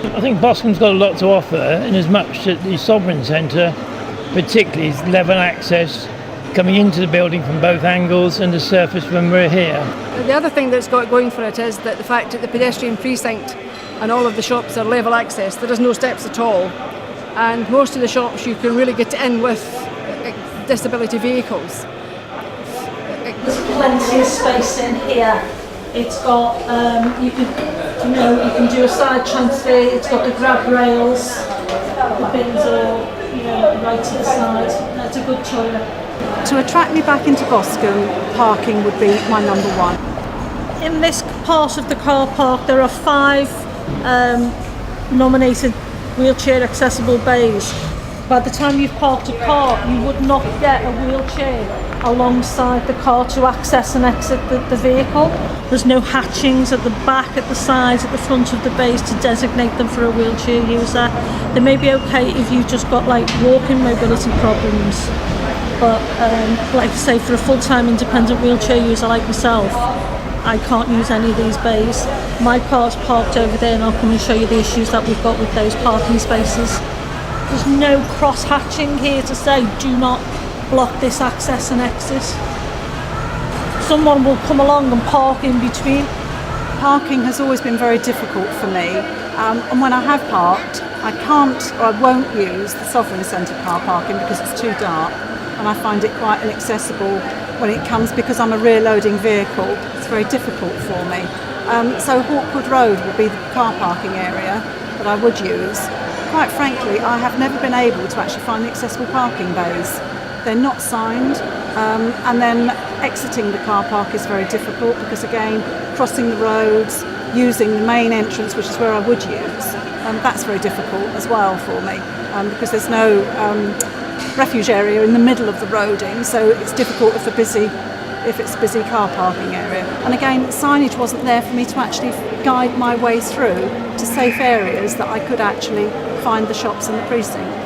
I think Boscombe's got a lot to offer in as much that the Sovereign Centre particularly is level access coming into the building from both angles and the surface when we're here. The other thing that's got going for it is that the fact that the pedestrian precinct and all of the shops are level access. There is no steps at all, and most of the shops you can really get in with disability vehicles. There's plenty of space in here. It's got you can do a side transfer. It's got the grab rails. The bins are right to the side. That's a good toilet. To attract me back into Boscombe, parking would be my number one. In this part of the car park, there are 5 nominated wheelchair accessible bays. By the time you've parked a car, you would not get a wheelchair alongside the car to access and exit the vehicle. There's no hatchings at the back, at the sides, at the front of the bays to designate them for a wheelchair user. They may be okay if you've just got like walking mobility problems. But like I say, for a full-time independent wheelchair user like myself, I can't use any of these bays. My car's parked over there, and I'll come and show you the issues that we've got with those parking spaces. There's no cross-hatching here to say, do not block this access and exit. Someone will come along and park in between. Parking has always been very difficult for me, and when I have parked, I can't or I won't use the Sovereign Centre car parking because it's too dark. And I find it quite inaccessible when it comes, because I'm a rear-loading vehicle. It's very difficult for me. So Hawkwood Road would be the car parking area that I would use. Quite frankly, I have never been able to actually find the accessible parking bays. They're not signed, and then exiting the car park is very difficult because, again, crossing the roads, using the main entrance, which is where I would use, that's very difficult as well for me, because there's no refuge area in the middle of the roading, so it's difficult if it's a busy car parking area. And again, signage wasn't there for me to actually guide my way through to safe areas that I could actually find the shops in the precinct.